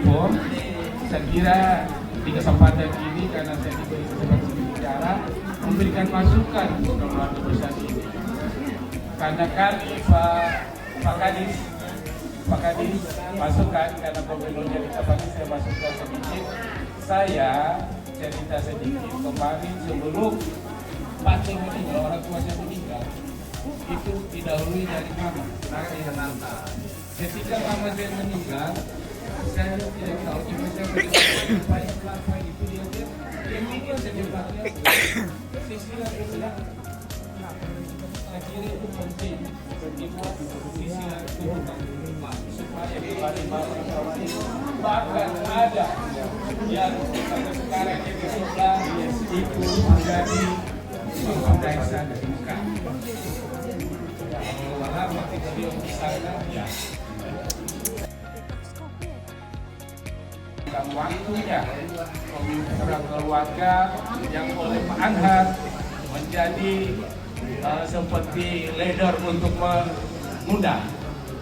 Info, saya kira di kesempatan ini karena saya diberi kesempatan bicara memberikan masukan untuk keluarga besar ini. Karena kami Pak Kadis masukan karena gubernurnya di tempat ini saya masukkan sedikit. Saya cerita sedikit kemarin sebelum Pak Ceng meninggal, orang tua saya meninggal, itu didahului dari mama. Ketika mama saya meninggal, saya tidak tahu cuma saya apa itu dia mikir secepatnya. Sisilah dia bilang, saya kira itu penting dibuat sisilah itu supaya kembali bahkan ada yang sekarang yang di sebelah itu menjadi pemeriksaan dari muka. Walau waktu beliau di sana ya. Dan waktunya pemimpin keluarga yang oleh Pak Anhar menjadi seperti leader untuk mengundang.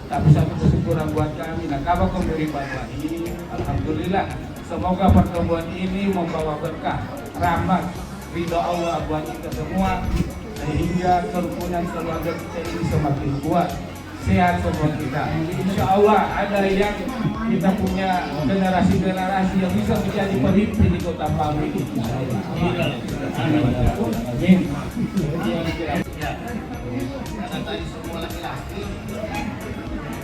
Tapi satu kesyukuran buat kami. Nah, kalau kembali bantuan ini, alhamdulillah. Semoga pertemuan ini membawa berkah, rahmat, ridho Allah buat kita semua, sehingga kerukunan keluarga kita ini semakin kuat, sehat semua kita. Insya Allah ada yang kita punya generasi-generasi yang bisa menjadi pemimpin di Kota Palu ini. Amin. Karena tadi semua laki-laki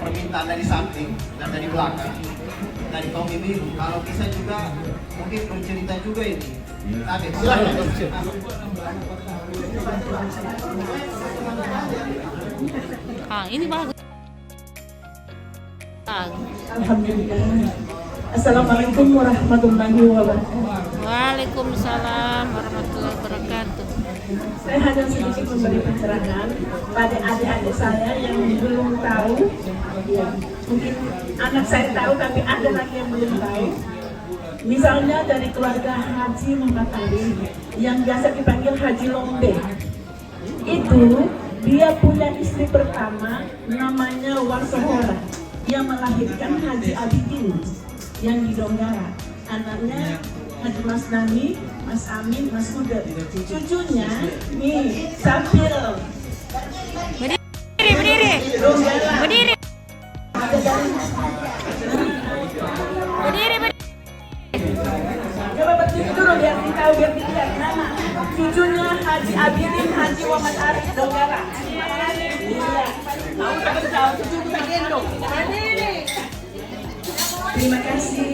permintaan dari samping dan dari belakang dari kaum ibu, kalau bisa juga mungkin bercerita juga ini. Tapi ini bagus. Alhamdulillah. Assalamualaikum warahmatullahi wabarakatuh. Waalaikumsalam warahmatullahi wabarakatuh. Saya hanya sedikit memberi pencerahan pada adik-adik saya yang belum tahu. Ya, mungkin anak saya tahu, tapi ada lagi yang belum tahu. Misalnya dari keluarga Haji Muhammad Ali yang biasa dipanggil Haji Lombe. Itu dia punya istri pertama namanya Warsohora yang melahirkan Haji Abidin yang di Donggala. Anaknya Haji Mas Nani, Mas Amin, Mas Ude. Cucunya nih Sapil. Berdiri. Donggala. Berdiri. Ada dari Berdiri. coba berdiri dulu biar tahu, biar dilihat nama. Cucunya Haji Abidin, Haji Muhammad Arif Donggala. Iya. Mau tak tahu cucu kita gendong. Terima kasih.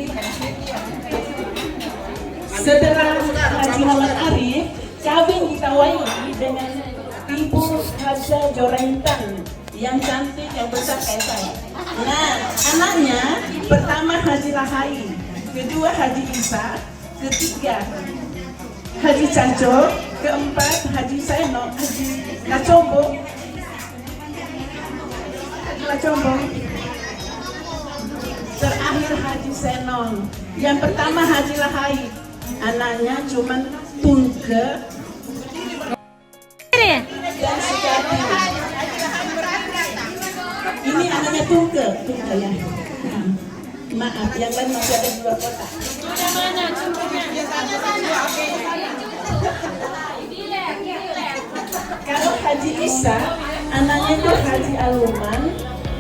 Saudara Haji Muhammad Arif kawin di Tawaili dengan Ibu Haja Jorentan yang cantik, yang besar kayak saya. Nah, anaknya pertama Haji Rahai, kedua Haji Isa, ketiga Haji Caco, keempat Haji Seno, Haji Lacombo, terakhir Haji Senong. Yang pertama Haji Lahai, anaknya cuman Tungke dan Sejati. Ini anaknya Tungke ya. Maaf, yang lain masih ada di luar kota. Kalau Haji Isa, anaknya itu Haji Aluman,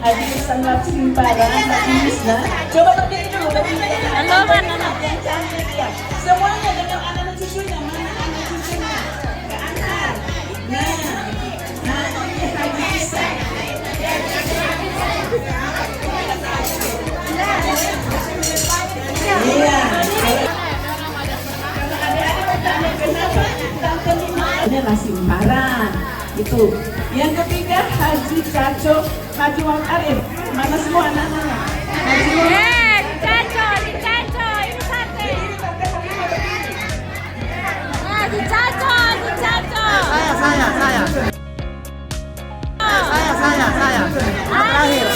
Haji Ihsan Lapsimpara, Haji Isna. Coba berdiri dulu, berdiri. Aluman, Yang cantik ya. Semuanya dengan anak cucunya, mana anak cucunya? Ke anak. Nah, ini Haji Isa. Iya. Kalau adik-adik bertanya kenapa tante Lina ada nasi umparan itu. Yang ketiga Haji Caco, Haji Muhammad Arif. Mana semua anak-anaknya? Haji Caco, ini sate. Di Caco. saya. Terakhir.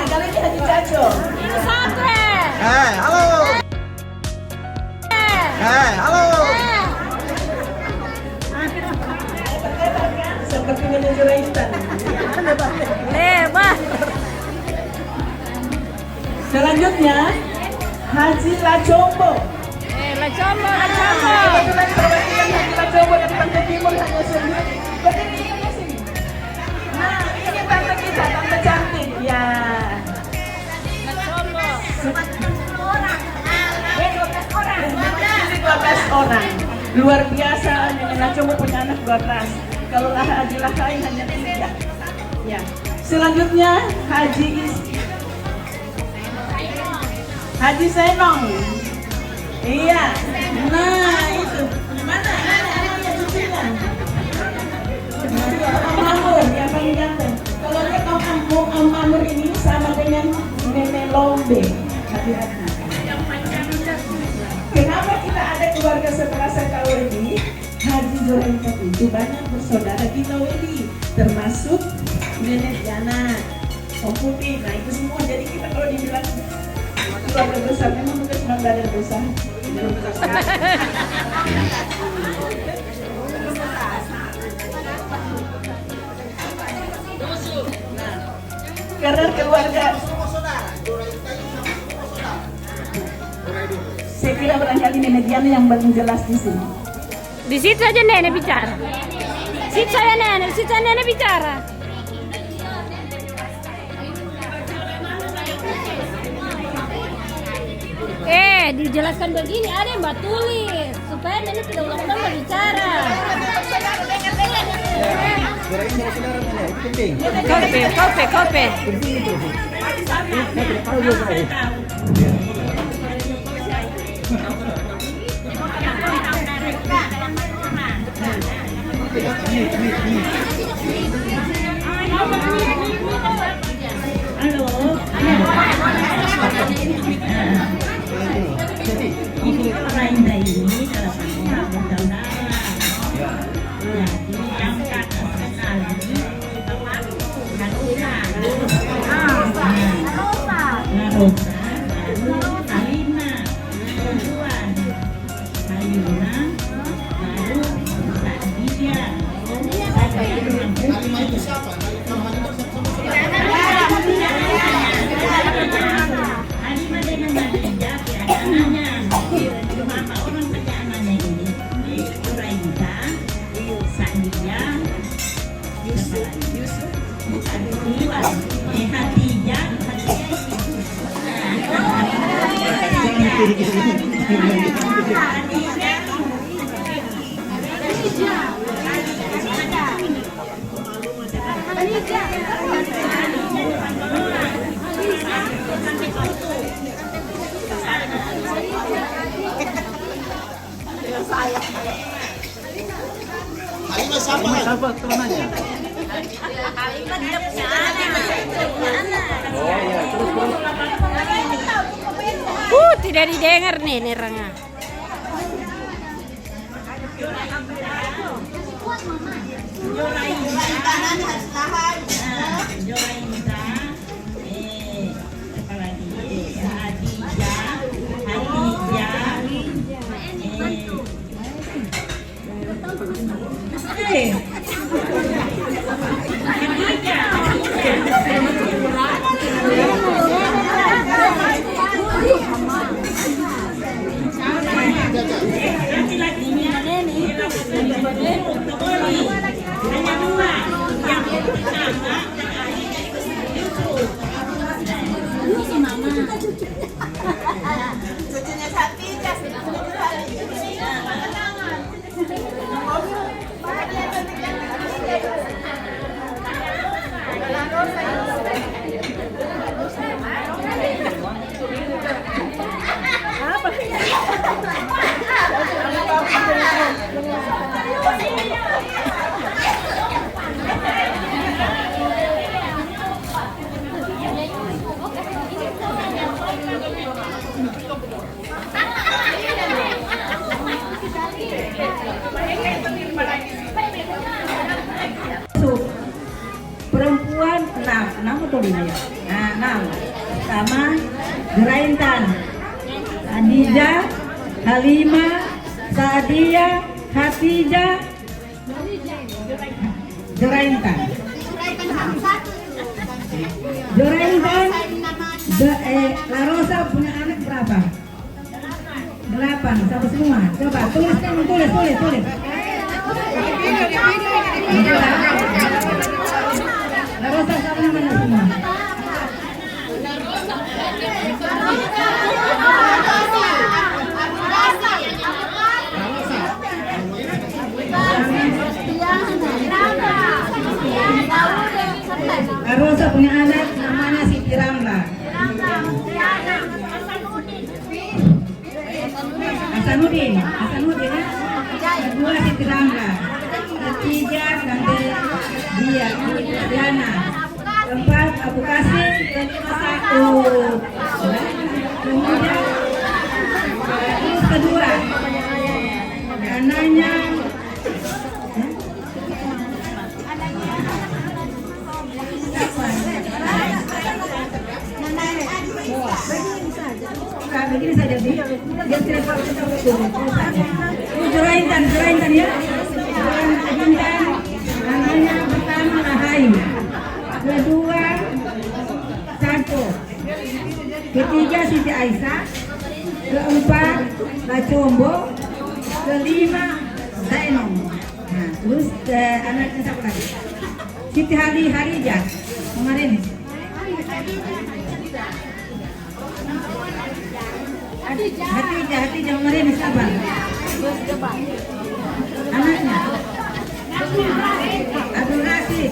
kali ini Haji Caco. Ini sate. Halo. Seperti manajer instan. Lebar. Selanjutnya Haji Lacombo. Lacombo. Kebetulan perwakilan Haji Lacombo dari Pantai Timur hanya sendiri. Berdiri di sini. Nah, ini tante kita, tante cantik. Ya. Lacombo. 12 orang. Luar biasa, Nenek Lacombo punya anak 12. Kalau Haji Lahain hanya 3. Ya. Selanjutnya Haji Senong. Iya. Nah, itu. Mana anaknya cucunya? Om Mamur, yang paling ganteng. Kalau lihat Om Mamur ini sama dengan Nenek Lombe. Hati-hati. Kenapa kita ada keluarga setelah Sakawedi? Haji Zoraita itu banyak bersaudara di Lawedi, termasuk Nenek Jana, Om Pupi. Nah itu semua. Jadi kita kalau dibilang keluarga besar, memang bukan cuma badan besar. Besar sekali. Nah, karena keluarga, saya kira barangkali Nenek Diana yang paling jelas di sini. Di situ aja nenek bicara. Situ saya nenek, situ nenek bicara. Dijelaskan begini, ada yang mbak tulis supaya nenek tidak ulang-ulang berbicara. Kopi. Ini Rainda ini salah satu bersaudara. Jadi yang kakak sekali Narosa, lalu Alina, perempuan, Ayuna, lalu Sadia. Alima dengan Madija, anaknya. Cuma orang kerjaannya ini Rainda, Sadia, Yusuf, Siapa temannya? Tidak didengar nih nerangnya. Perempuan 6 atau 5 ya? Nah, 6 sama Geraintan, Adija, Halima, Sadia, Hatijah, Geraintan. Jorentan, La Rosa punya anak berapa? 8, sama semua. Coba tulis. La Rosa sama mana semua? La Rosa punya anak namanya Siti Ramla. Hasanuddin ya. Kedua Siti Ramla. Ketiga Tante Dia Diana. Keempat Abu Kasim. Kelima Sa'ud. Kemudian terus kedua anaknya begini saja dia tidak perlu kita betul. Jorentan ya. Jorentan namanya pertama Rahayu, kedua Santo, ketiga Siti Aisyah, keempat Lacombo, kelima Zainong. Nah, terus anaknya siapa lagi? Siti Harijah kemarin. Hatijah kemarin siapa? Anaknya Abdul Rasid,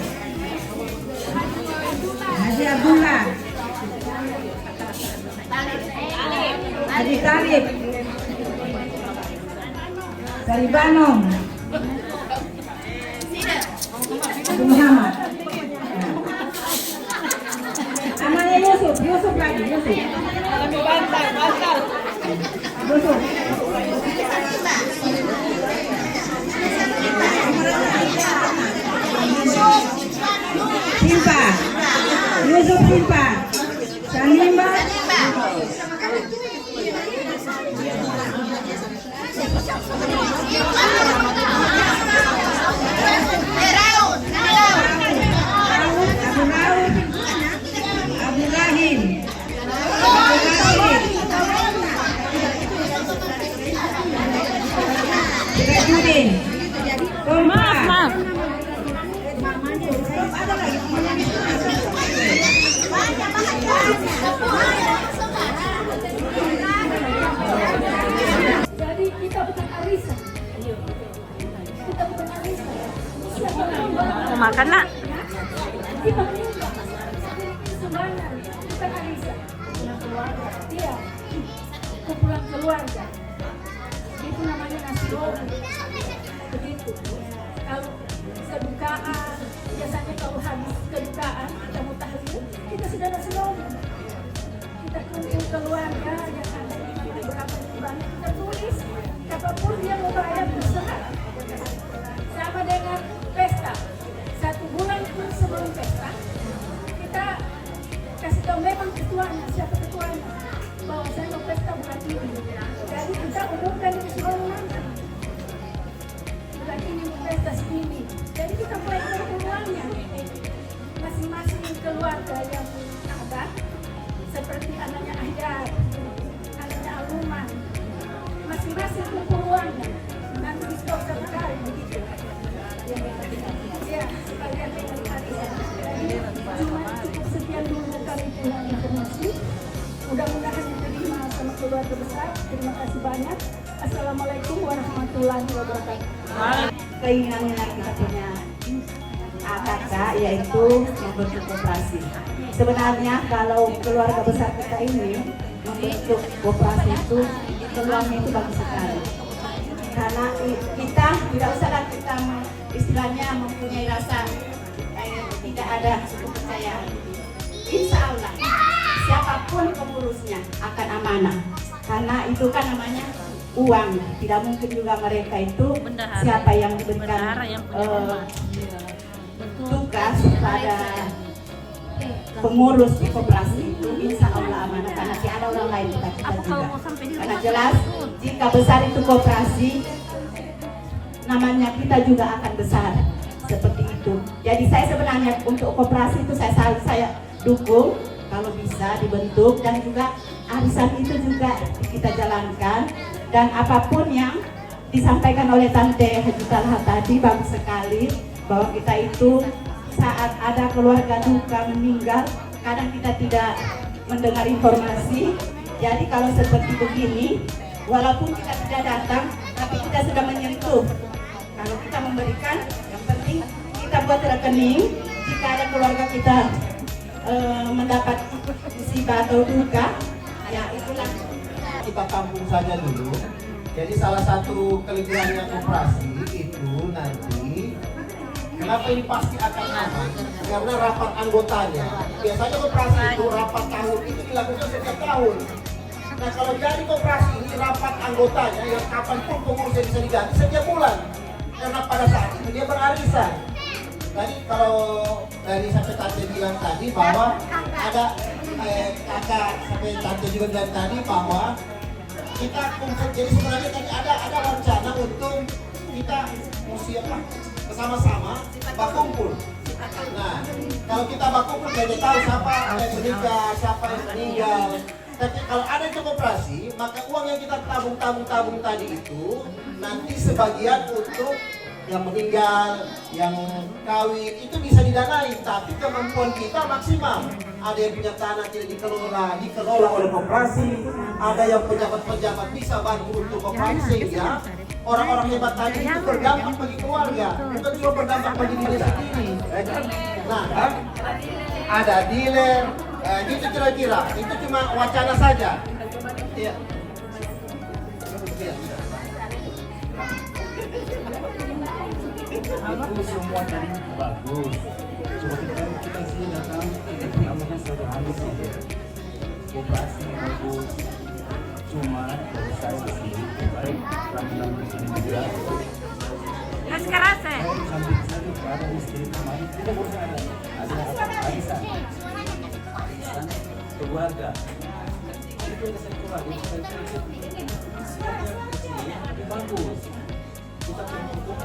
Haji Abdullah, Haji Talib, Saribanong, Abu Muhammad. Namanya Yusuf lagi, Yusuf. Simpa, Yusuf Simpa, Sanimba, Abu Rahim, Maaf. Jadi kita bukan arisan. Siapa yang Makan nak. kita minta sumbangan, bukan arisan. Iya, kumpulan keluarga. Itu namanya nasi goreng. Begitu. Kalau kedukaan, biasanya kalau habis kedukaan kita mau tahlil, kita sudah nasi goreng. Kita kumpul keluarga yang ada di mana berapa banyak kita tulis. Siapapun dia mau bayar terserah. Sama dengan pesta. 1 bulan pun sebelum pesta, kita kasih tahu memang ketuanya, siapa ketuanya, bahwa saya mau pesta bulan ini. Jadi kita umumkan di seluruh nanti. Bulan ini mau pesta segini. Jadi kita mulai uangnya. Masing-masing keluarga yang ada, seperti anaknya Ahyar, anaknya Aluman, masing-masing kumpul uangnya. Nanti di stok satu kali begitu. Ya, sekalian dengan arisan. Jadi cuma cukup sekian dulu kami punya informasi. Mudah-mudahan diterima sama keluarga besar. Terima kasih banyak. Assalamualaikum warahmatullahi wabarakatuh. Keinginannya kita punya kakak yaitu membentuk koperasi. Sebenarnya kalau keluarga besar kita ini membentuk koperasi itu peluangnya itu bagus sekali. Karena kita tidak usahlah kita istilahnya mempunyai rasa tidak ada kepercayaan. Insya Allah siapapun pengurusnya akan amanah. Karena itu kan namanya uang. Tidak mungkin juga mereka itu siapa yang diberikan tugas pada pengurus di koperasi itu insya Allah amanah karena tiada orang lain kita juga. Karena jelas jika besar itu koperasi namanya kita juga akan besar seperti itu. Jadi saya sebenarnya untuk koperasi itu saya dukung kalau bisa dibentuk, dan juga arisan itu juga kita jalankan, dan apapun yang disampaikan oleh Tante Haji Talha tadi bagus sekali, bahwa kita itu saat ada keluarga duka meninggal kadang kita tidak mendengar informasi. Jadi kalau seperti begini, walaupun kita tidak datang tapi kita sudah menyentuh. Kalau kita memberikan, yang penting kita buat rekening jika ada keluarga kita mendapat musibah atau duka, ya itulah. Kita tampung saja dulu. Jadi salah satu kelebihannya koperasi itu nanti, kenapa ini pasti akan aman? Karena rapat anggotanya. Biasanya koperasi itu rapat tahun itu dilakukan setiap tahun. Nah kalau jadi koperasi ini rapat anggotanya yang kapanpun pengurusnya bisa diganti setiap bulan. Karena pada saat itu dia berarisan. Tadi kalau dari sampai Tante bilang tadi bahwa ada kakak sampai Tante juga bilang tadi bahwa kita kumpul, jadi sebenarnya tadi ada rencana untuk kita mesti apa bersama-sama berkumpul. Nah, kalau kita berkumpul kita tahu siapa yang menikah, siapa yang meninggal. Tapi kalau ada koperasi, maka uang yang kita tabung tadi itu nanti sebagian untuk yang meninggal, yang kawin itu bisa didanai, tapi kemampuan kita maksimal. Ada yang punya tanah tidak dikelola oleh koperasi, ada yang pejabat-pejabat bisa bantu untuk koperasi, sehingga orang-orang hebat tadi itu berdampak bagi keluarga, bukan cuma berdampak bagi diri sendiri. Nah, kan? Ada dealer, gitu kira-kira. Itu cuma wacana saja. Iya. Itu semua tadi bagus. Coba kita sini datang, kita punya amanah sederhana saja. Koperasi bagus. Cuma kalau saya di sini, baik ramai di sini juga. Sambil saja ada istri kemarin tidak boleh ada arisan keluarga. Itu arisan keluarga. Itu bagus. Kita kumpul.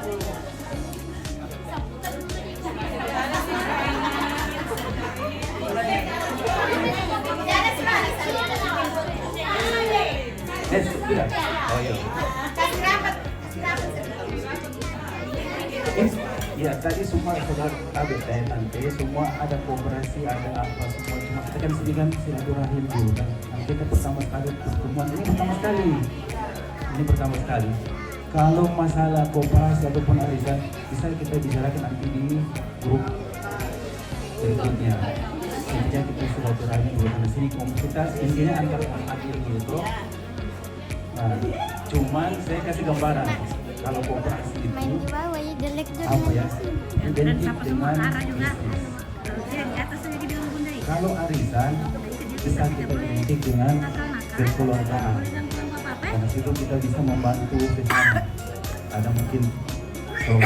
Sudah. Oh iya. Ya tadi semua saudara tahu saya Tante, semua ada kooperasi, ada apa semua, cuma kita kan sediakan silaturahim dulu kan. Nah, kita pertama kali pertemuan ini pertama sekali. Kalau masalah kooperasi ataupun arisan bisa kita bicarakan nanti di grup berikutnya. Intinya kita silaturahim dulu karena sini komunitas intinya antar adil gitu. Nah, cuman saya kasih gambaran kalau kooperasi itu apa ya, identik dengan bisnis. Kalau arisan bisa kita identik dengan kekeluargaan. Karena situ kita bisa membantu bersama. Ada mungkin kalau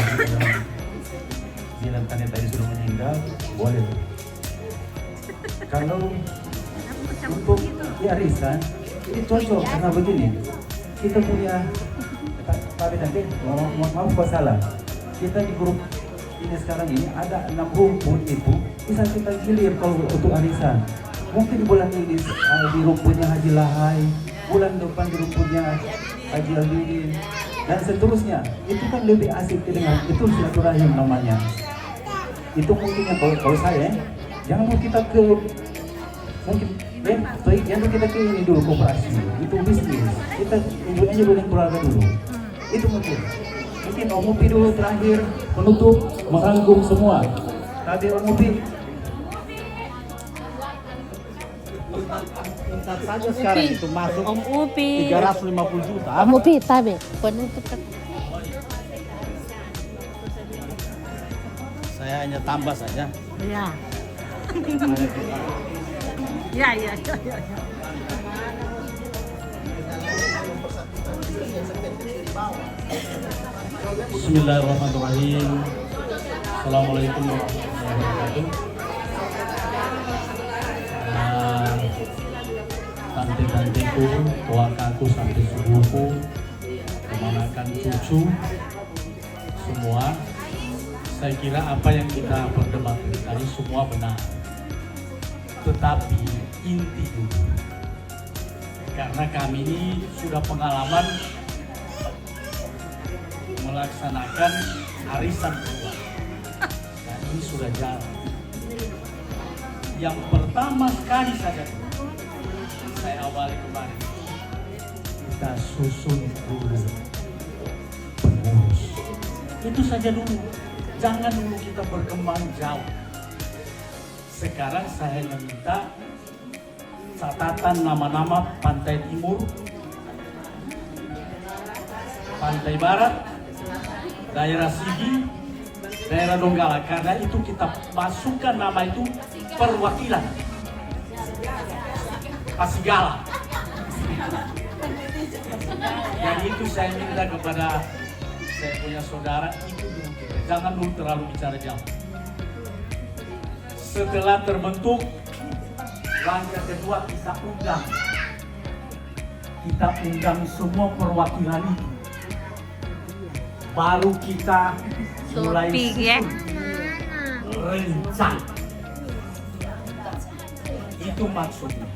bilang tanya tadi sudah meninggal, boleh. Kalau untuk di arisan ini cocok karena begini, kita punya tapi nanti maaf kalau salah, kita di grup ini sekarang ini ada 6 rumput itu bisa kita gilir kalau untuk arisan. Mungkin bulan ini di rumputnya Haji Lahai, bulan depan di rumputnya Haji Abidin, dan seterusnya. Itu kan lebih asik dengan itu silaturahim namanya. Itu mungkin kalau saya jangan mau kita ke mungkin jangan kita ke ini dulu kooperasi, itu bisnis. Kita tunjuk aja dulu yang keluarga dulu. Itu mungkin Om Upi dulu terakhir penutup merangkum semua. Tadi Om Upi saja sekarang itu masuk Om Upi 350 juta. Om Upi tabe penutup. Saya hanya tambah saja. Ya. Ya. Bismillahirrahmanirrahim. Assalamualaikum warahmatullahi wabarakatuh. Tante-tanteku, tuakaku sampai subuhku, kemanakan cucu, semua. Saya kira apa yang kita perdebatkan tadi semua benar. tetapi inti dulu. Karena kami ini sudah pengalaman melaksanakan arisan keluarga. Nah, ini sudah jalan. Yang pertama sekali saja saya awali kemarin, kita susun dulu pengurus. Itu saja dulu. Jangan dulu kita berkembang jauh. Sekarang saya minta catatan nama-nama Pantai Timur, Pantai Barat, daerah Sigi, daerah Donggala. Karena itu kita masukkan nama itu perwakilan Pasigala. Jadi itu saya minta kepada saya punya saudara, itu dulu kita. Jangan dulu terlalu bicara jauh. Setelah terbentuk, langkah kedua kita undang semua perwakilan itu. Baru kita mulai rencana. Itu maksudnya.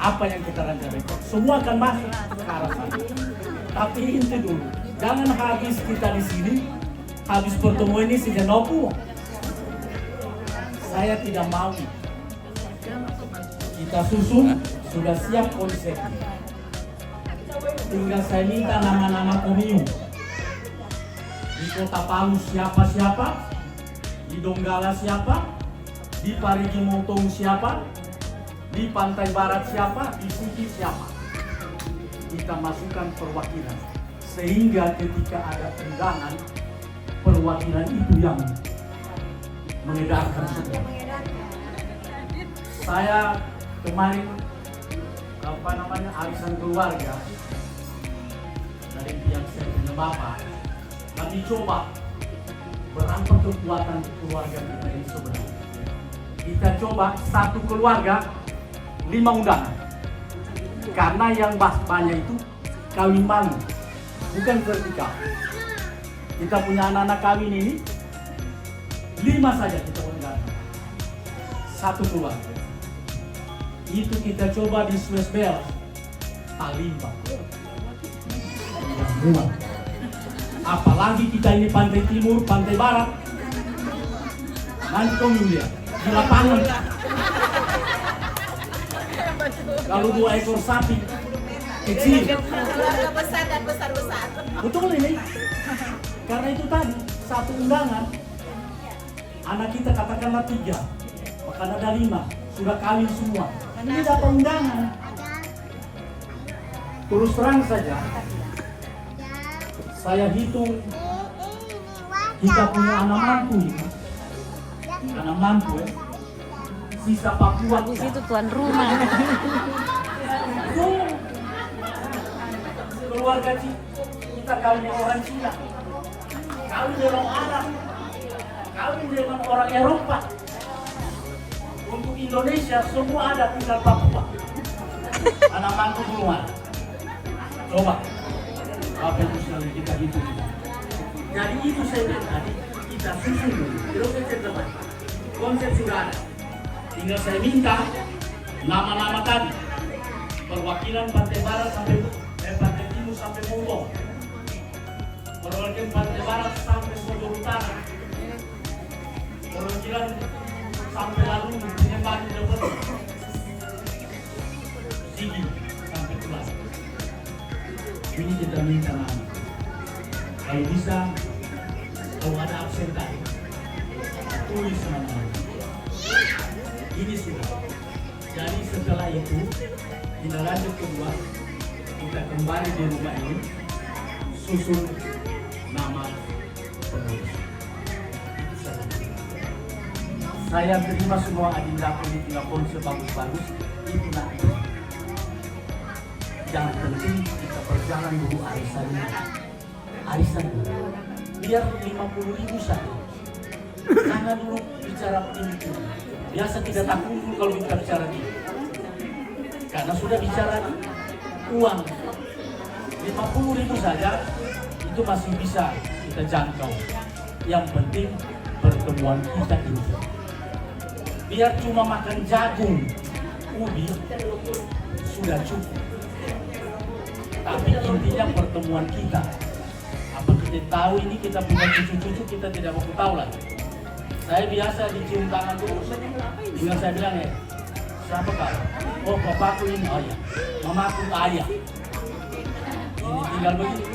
Apa yang kita rencanakan, semua akan masuk ke arah sana. Tapi inti dulu, jangan habis kita di sini, habis pertemuan ini sejenopu. Saya tidak mau. Kita susun, sudah siap konsep. Tinggal saya minta nama-nama komiu. Di Kota Palu siapa-siapa, di Donggala siapa, di Parigi Motong siapa, di Pantai Barat siapa, di Sigi siapa. Kita masukkan perwakilan. Sehingga ketika ada undangan, perwakilan itu yang mengedarkan semua. Saya kemarin arisan keluarga dari pihak saya punya bapak, kami coba berapa kekuatan keluarga kita ini sebenarnya. Kita coba satu keluarga 5 undangan, karena yang banyak itu kawin malu, bukan vertikal. Kita punya anak-anak kawin ini 5 saja kita undang, satu keluarga. Itu kita coba di Swiss Bell, Talimba, yang murah. Apalagi kita ini Pantai Timur, Pantai Barat. Nanti kamu lihat di lapangan. Kalau 2 ekor sapi kecil, Keluarga besar dan besar-besar. betul ini. Karena itu tadi satu undangan, anak kita katakanlah 3, bahkan ada 5 sudah kawin semua. Ini dapat undangan. Terus terang saja, saya hitung kita punya anak mantu ini, anak mantu ya, sisa Papua Di situ tuan rumah. keluarga kita kawin dengan orang Cina, kawin dengan orang Arab, kawin dengan orang Eropa. Untuk Indonesia semua ada, tinggal Papua. Anak mantu belum ada. Coba apa itu sekali kita hitung. Jadi itu saya bilang tadi, kita susun dulu. Terus saya ceritakan, konsep sudah ada. Tinggal saya minta nama-nama tadi, perwakilan Pantai Barat sampai Pantai Timur sampai Motong, perwakilan Pantai Barat sampai Sodor Utara, perwakilan sampai lalu Penyembahan Dapat, Sigi sampai Kelas. Ini kita minta nama. Kalau bisa, kalau ada absen tadi, tulis nama. Ini sudah. Jadi setelah itu, kita lanjut kedua, kita kembali di rumah ini, susun nama pengurus. Saya terima semua agenda politik konsep bagus-bagus, itu nanti. Yang penting kita berjalan dulu arisan ini. Arisan dulu. Biar 50.000 saja. Jangan dulu bicara ini. Biasa tidak takut kalau kita bicara ini. Karena sudah bicara uang 50.000 saja, itu masih bisa kita jangkau. Yang penting pertemuan kita ini. Biar cuma makan jagung, ubi, sudah cukup. Tapi intinya pertemuan kita. Apa kita tahu ini kita punya cucu-cucu, kita tidak mau tahu lagi. Saya biasa dicium tangan dulu, tinggal saya bilang ya, siapa kau? Oh, bapakku ini ayah, mamaku ayah. Ini tinggal begini.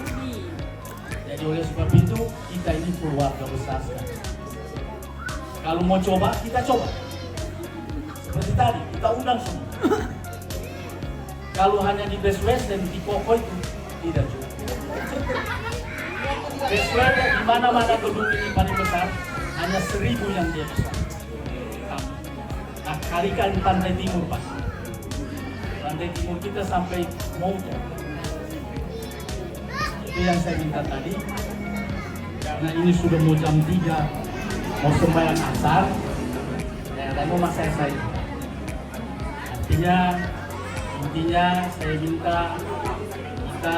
Jadi oleh sebab itu kita ini keluarga besar sekali. Kalau mau coba, kita coba. Seperti tadi, kita undang semua. Kalau hanya di Best Western, di Koko itu tidak cukup. Best Western di mana-mana gedung ini paling besar, hanya 1.000 yang dia besar. Nah, kali-kali Pantai Timur Pak. Pantai Timur kita sampai Moto. Itu yang saya minta tadi. Karena ini sudah mau jam 3, mau sembahyang asar, ya, dan mau saya intinya saya minta kita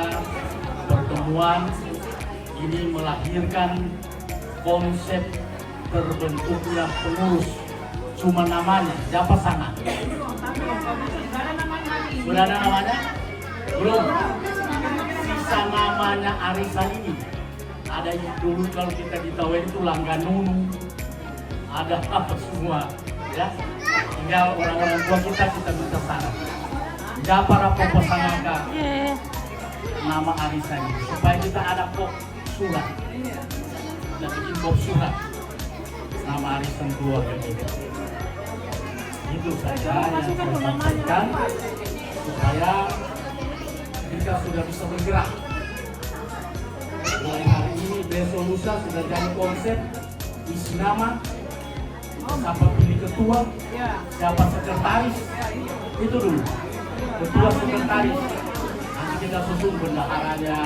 pertemuan ini melahirkan konsep terbentuknya pengurus, cuma namanya, siapa pasangan. Sudah ada namanya? Belum. Sisa namanya arisan ini. Ada yang dulu kalau kita di Tawen itu Langganunu, ada apa semua, ya. Tinggal orang-orang tua kita minta sana. Siapa rapor pasangan nama arisan ini, supaya kita ada kok surat, kita bikin kok surat nama arisan keluarga kita. Itu saja yang saya sampaikan supaya kita sudah bisa bergerak. Mulai hari ini, besok lusa sudah jadi konsep, isi nama, siapa pilih ketua, siapa sekretaris, itu dulu. Ketua sekretaris, nanti kita susun bendaharanya,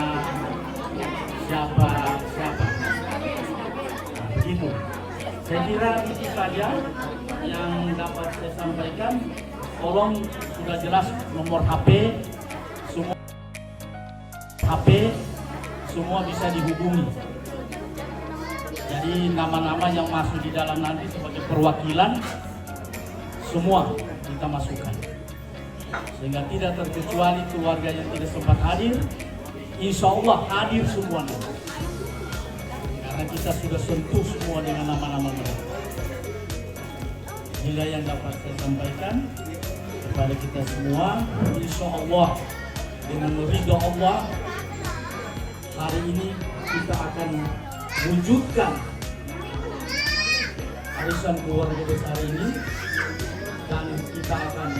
siapa. Nah, begitu. Saya kira itu saja yang dapat saya sampaikan. Tolong sudah jelas nomor HP, semua bisa dihubungi. Jadi nama-nama yang masuk di dalam nanti sebagai perwakilan, semua kita masukkan. Sehingga tidak terkecuali keluarga yang tidak sempat hadir, insya Allah hadir semuanya. Karena kita sudah sentuh semua dengan nama-nama mereka. Inilah yang dapat saya sampaikan kepada kita semua. Insya Allah dengan ridha Allah, hari ini kita akan wujudkan arisan keluarga besar ini, dan kita akan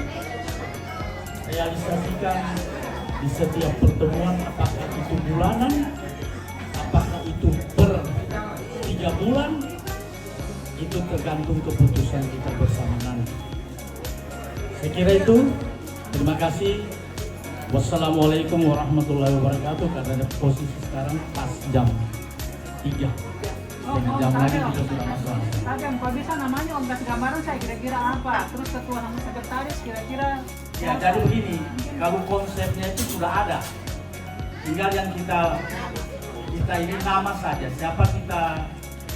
realisasikan di setiap pertemuan, apakah itu bulanan, apakah itu per 3 bulan, itu tergantung keputusan kita bersama nanti. Saya kira itu. Terima kasih. Wassalamualaikum warahmatullahi wabarakatuh. Karena posisi sekarang pas jam 3. Jam lagi kita sudah masuk. Agam, kalau bisa namanya Om kasih gambaran saya kira-kira apa? Terus ketua nama sekretaris kira-kira. Ya, jadi begini, kalau konsepnya itu sudah ada, tinggal yang kita ini nama saja, siapa kita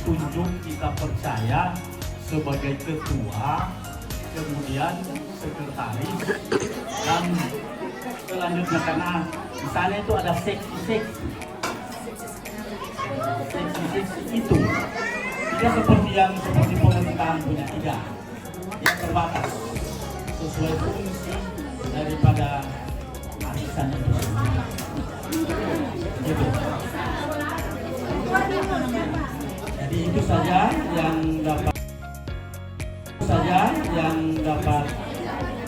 tunjuk, kita percaya sebagai ketua, kemudian sekretaris, dan selanjutnya karena di sana itu ada seksi-seksi itu tidak seperti pemerintahan punya, tidak, yang terbatas sesuai fungsi daripada arisan itu. Gitu. Jadi itu saja yang dapat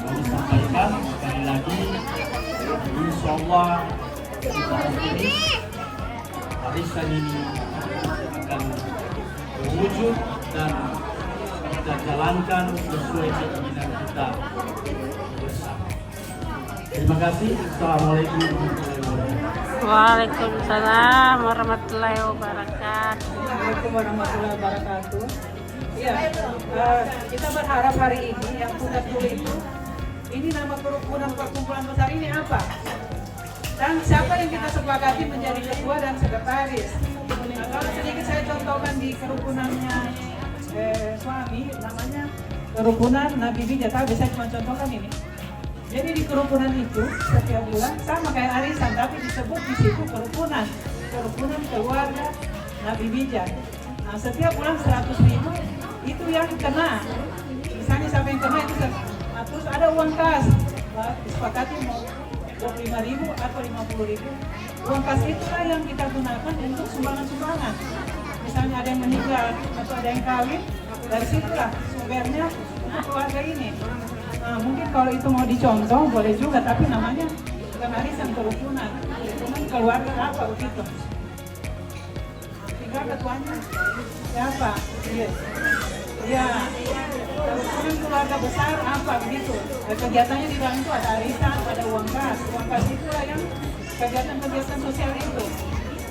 kami sampaikan. Sekali lagi, insya Allah kita optimis arisan ini akan berwujud dan kita jalankan sesuai keinginan kita bersama. Terima kasih. Assalamualaikum warahmatullahi wabarakatuh. Waalaikumsalam warahmatullahi wabarakatuh. Assalamualaikum warahmatullahi wabarakatuh. Ya, kita berharap hari ini yang sudah tulis ini nama kerukunan perkumpulan besar ini apa? Dan siapa yang kita sepakati menjadi ketua dan sekretaris? Nah, kalau sedikit saya contohkan di kerukunannya suami, namanya kerukunan Nabi Bija. Tapi saya cuma contohkan ini. Jadi di kerukunan itu setiap bulan sama kayak arisan, tapi disebut di situ kerukunan keluarga Nabi Bija. Nah, setiap bulan 100.000 itu yang kena. Misalnya siapa yang kena itu, nah, terus ada uang kas. Disepakati mau 25.000 atau 50.000. Uang kas itulah yang kita gunakan untuk sumbangan-sumbangan. Misalnya ada yang meninggal atau ada yang kawin, dari situlah sumbernya untuk keluarga ini. Nah, mungkin kalau itu mau dicontoh boleh juga, tapi namanya bukan arisan, kerukunan keluarga apa begitu. Tinggal ketuanya siapa? Yes. Ya, kerukunan keluarga besar apa begitu. Kegiatannya di dalam itu ada arisan, ada uang kas. Uang kas itulah yang kegiatan-kegiatan sosial itu.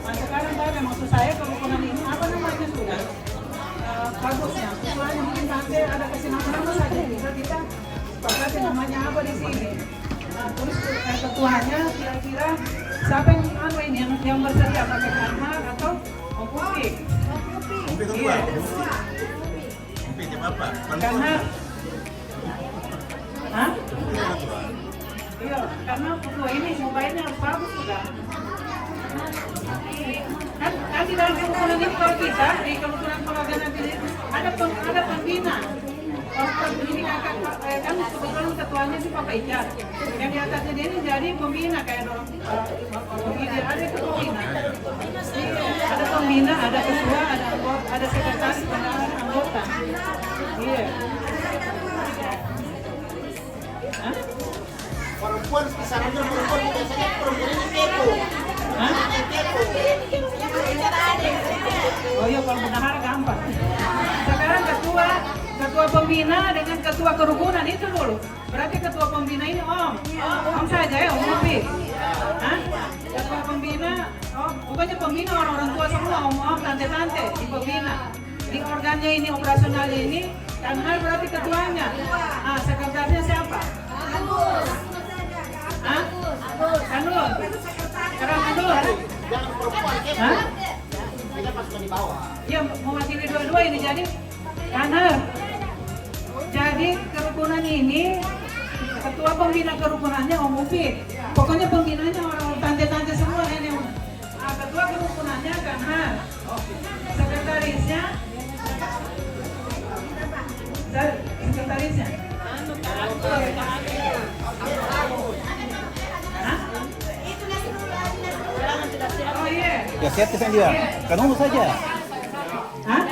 Nah, sekarang saya maksud saya kerukunan ini apa namanya sudah bagusnya. Selain mungkin tante ada kasih nama saja, kita sepakati namanya apa di sini. Nah, terus ketuanya kira-kira siapa yang yang bersedia pakai kamar atau mau putih? Iya. Karena, hah? Iya, karena ketua ini mobilenya harus bagus juga. Kan di dalam kerukunan ini kalau kita di kerukunan keluarga nanti ada pembina. Ini kan kebetulan ketuanya si Papa Icat. Yang di atasnya dia ini jadi pembina kayak dorong begini, ada pembina. Ada pembina, ada ketua, ada sekretaris, ada anggota. Iya. Hah? Perempuan kisarannya perempuan biasanya perempuan ini kepo. Hah? Oh iya, kalau bendahara gampang. Sekarang ketua pembina dengan ketua kerukunan itu dulu. Berarti ketua pembina ini om saja ya, om Upi. Hah? Ketua pembina, bukannya pembina orang tua semua, om tante-tante di pembina. Di organnya ini, operasionalnya ini, Kanhar berarti ketuanya. Ah, sekretarisnya siapa? Hah? Kanur. Sekarang Kanur. Hah? Ya, mewakili dua-dua ini jadi Kanhar. Jadi kerukunan ini ketua pembina kerukunannya Om Upi. Pokoknya pembinanya orang tante-tante semua ini. Nah, ketua kerukunannya Kanhar. Sekretarisnya sekretarisnya. Hah? Oh iya. Ya siap kesan dia. Kamu saja. Hah?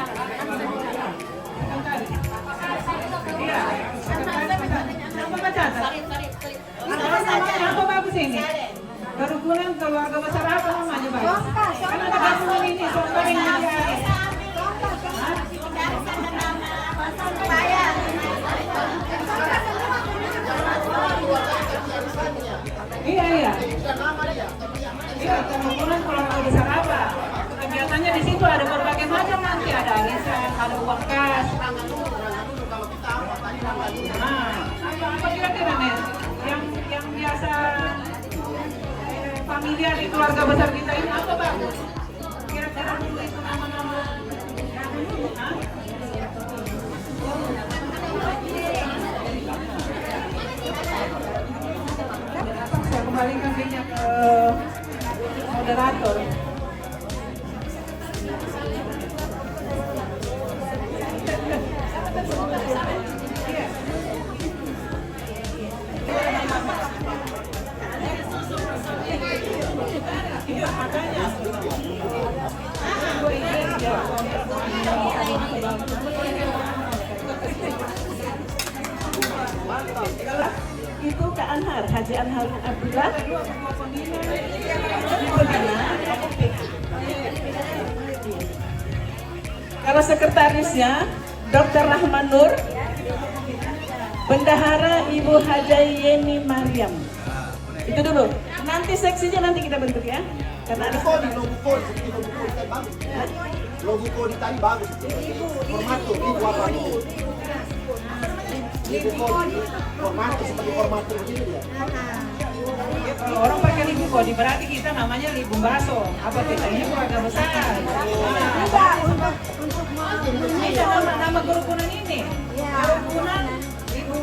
Apa bagus ini? Kerukunan keluarga besar apa namanya bagus? Kan ada gabungan ini, soalnya yang diajarin. Iya. Iya, kerukunan keluarga besar apa? Kegiatannya di situ ada berbagai macam nanti, ada arisan, ada uang kas. Nah, apa kira-kira nih? Yang biasa familiar di keluarga besar kita ini apa bagus? Kira-kira dulu itu nama-nama. Hah? Saya kembalikan dia ke moderator. Itu Kak Anhar, Haji Anhar Abdullah. Kalau sekretarisnya Dr. Rahman Nur, Bendahara Ibu Haja Yeni Mariam. Itu dulu. Nanti seksinya nanti kita bentuk ya. Karena ada logo kodi tadi bagus. Formatur, ibu apa ibu? Ibu kodi, formatur seperti formatur begini ya. Kalau orang pakai libu kodi berarti kita namanya libu baso. Apa kita ini keluarga besar. Enggak, untuk Ini nama kerukunan ini. Kerukunan Ibu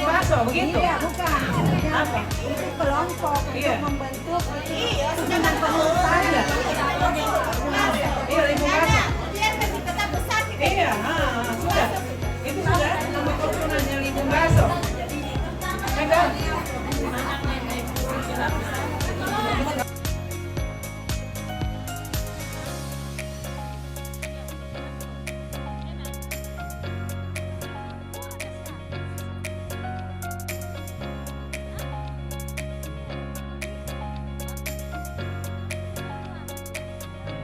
Baso, begitu? Iya, bukan. Apa? Itu kelompok Iya. untuk membentuk dengan pengurus saja. Iya, Ibu Baso. Iya, sudah. Itu sudah nama kerunannya Ibu Baso. Enggak?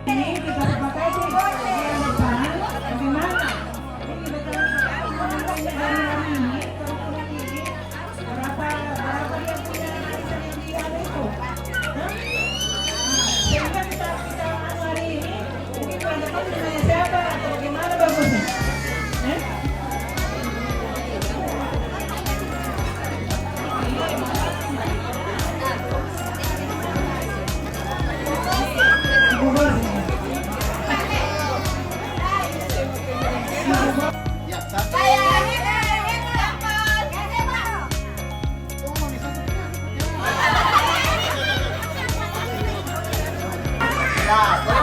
Ini kita sepakati yang depan bagaimana ini betul dari hari ini kerukunan ini berapa yang punya arisan yang di ada itu. Sehingga kita hari ini mungkin bulan depan ditanya siapa atau bagaimana bagusnya. Ya,